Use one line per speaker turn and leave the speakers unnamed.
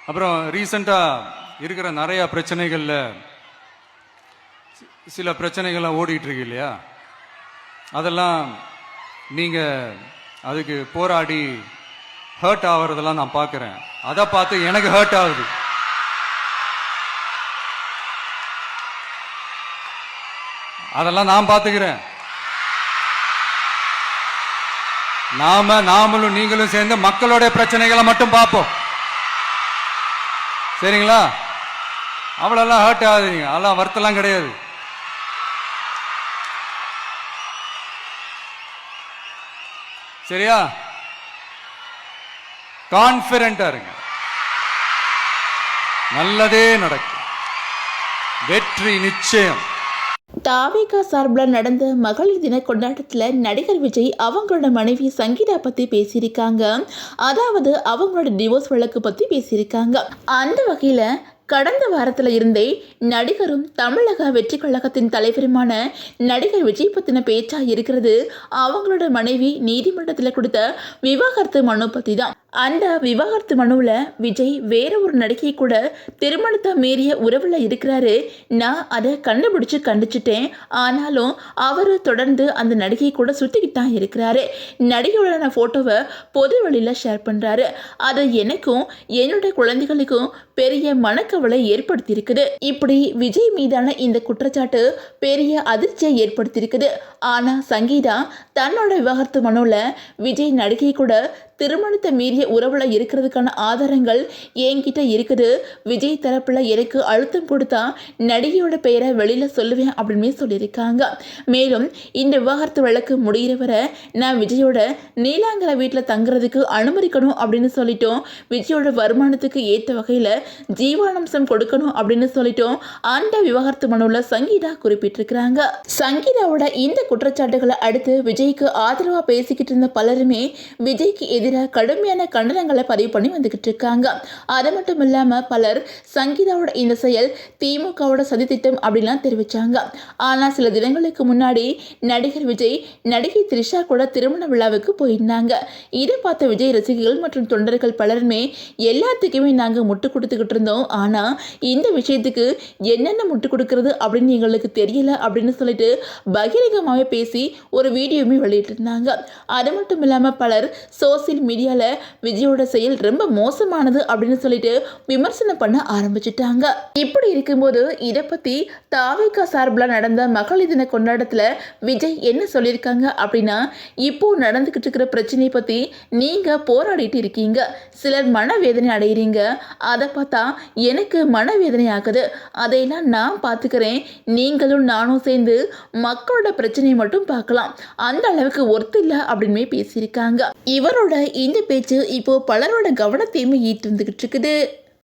அப்புறம் ரீசண்டாக இருக்கிற நிறைய பிரச்சனைகளில் சில பிரச்சனைகள்லாம் ஓடிட்டு இருக்கு இல்லையா, அதெல்லாம் நீங்கள் அதுக்கு போராடி ஹர்ட் ஆகிறதெல்லாம் நான் பார்க்குறேன். அதை பார்த்து எனக்கு ஹர்ட் ஆகுது. அதெல்லாம் நான் பார்த்துக்கிறேன். நாமளும் நீங்களும் சேர்ந்து மக்களோட பிரச்சனைகளை மட்டும் பார்ப்போம், சரிங்களா? அவ்வளோலாம் ஹர்ட் ஆகுதுங்க, அதெல்லாம் வருத்தலாம் கிடையாது. சரியா? கான்பிடண்டா இருங்க, நல்லதே நடக்கும், வெற்றி நிச்சயம்.
தாவேகா சார்பில் நடந்த மகளிர் தின கொண்டாட்டத்தில் நடிகர் விஜய் அவங்களோட மனைவி சங்கீதா பற்றி பேசியிருக்காங்க. அதாவது அவங்களோட டிவோர்ஸ் வழக்கு பற்றி பேசியிருக்காங்க. அந்த வகையில் கடந்த வாரத்தில் இருந்தே நடிகரும் தமிழக வெற்றி கழகத்தின் தலைவருமான நடிகர் விஜய் பற்றின பேச்சாக இருக்கிறது அவங்களோட மனைவி நீதிமன்றத்தில் கொடுத்த விவாகரத்து மனு பற்றி தான். அந்த விவாகரத்து மனுவில் விஜய் வேற ஒரு நடிகை கூட திருமணத்தை மீறிய உறவில் இருக்கிறாரு. நான் அதை கண்டுபிடிச்சிட்டேன். ஆனாலும் அவர் தொடர்ந்து அந்த நடிகை கூட சுற்றிக்கிட்டு தான் இருக்கிறாரு. நடிகையோட ஃபோட்டோவை பொது வழியில் ஷேர் பண்ணுறாரு. அது எனக்கும் என்னோட குழந்தைகளுக்கும் பெரிய மனக்கவலை ஏற்படுத்தியிருக்குது. இப்படி விஜய் மீதான இந்த குற்றச்சாட்டு பெரிய அதிர்ச்சியை ஏற்படுத்தியிருக்குது. ஆனால் சங்கீதா தன்னோட விவாகரத்து மனுவில் விஜய் நடிகை கூட திருமணத்தை மீறிய உறவில் இருக்கிறதுக்கான ஆதாரங்கள் என்கிட்ட இருக்குது. விஜய் தரப்பில் எனக்கு அழுத்தம் கொடுத்தா நடிகையோட பெயரை வெளியில் சொல்லுவேன் அப்படின்னு சொல்லியிருக்காங்க. மேலும் இந்த விவாகரத்து வழக்கு முடிகிற வரை நான் விஜயோட நீலாங்கரை வீட்டில் தங்குறதுக்கு அனுமதிக்கணும் அப்படின்னு சொல்லிட்டோம். விஜயோட வருமானத்துக்கு ஏற்ற வகையில் ஜீவானம்சம் கொடுக்கணும் அப்படின்னு சொல்லிட்டோம் அந்த விவாகரத்து மனுவில் சங்கீதா குறிப்பிட்டிருக்கிறாங்க. சங்கீதாவோட இந்த குற்றச்சாட்டுகளை அடுத்து விஜய்க்கு ஆதரவாக பேசிக்கிட்டு இருந்த பலருமே விஜய்க்கு எதிராக கடுமையான கண்டனங்களை பதிவு பண்ணி வந்துகிட்டு இருக்காங்க. அது மட்டும் இல்லாம பலர் சங்கீதாவோட இந்த செயல் திமுகவோட சதித்திட்டம் அப்படின்லாம் தெரிவிச்சாங்க. ஆனா சில தினங்களுக்கு முன்னாடி நடிகர் விஜய் நடிகை த்ரிஷா கூட திருமண விழாவுக்கு போயிருந்தாங்க. இதை பார்த்த விஜய் ரசிகர்கள் மற்றும் தொண்டர்கள் பலருமே எல்லாத்துக்குமே நாங்க முட்டு கொடுத்துக்கிட்டு இருந்தோம், ஆனா இந்த விஷயத்துக்கு என்னென்ன முட்டு கொடுக்கறது அப்படின்னு எங்களுக்கு தெரியல அப்படின்னு சொல்லிட்டு பகிரங்கமாகவே பேசி ஒரு வீடியோமே வெளியிட்டிருந்தாங்க. அது மட்டும் இல்லாம பலர் சோசியல் மீடியாவில் விஜயோட செயல் ரொம்ப மோசமானது அப்படின்னு சொல்லிட்டு விமர்சனம் பண்ண ஆரம்பிச்சுட்டாங்க. இப்படி இருக்கும்போது இதை பற்றி தாவேகா சார்பில் நடந்த மகளிர் தின கொண்டாட்டத்தில் விஜய் என்ன சொல்லியிருக்காங்க அப்படின்னா, இப்போ நடந்துக்கிட்டு இருக்கிற பிரச்சனையை பற்றி நீங்கள் போராடிட்டு இருக்கீங்க, சிலர் மனவேதனை அடைகிறீங்க, அதை பார்த்தா எனக்கு மனவேதனை ஆகுது, அதையெல்லாம் நான் பார்த்துக்கிறேன், நீங்களும் நானும் சேர்ந்து மக்களோட பிரச்சனையை மட்டும் பார்க்கலாம், அந்த அளவுக்கு ஒர்த்து இல்லை அப்படின்னு பேசியிருக்காங்க. இவரோட இந்த பேச்சு இப்போ பலரோட கவனத்தையுமே ஈர்த்து வந்துகிட்டு இருக்குது.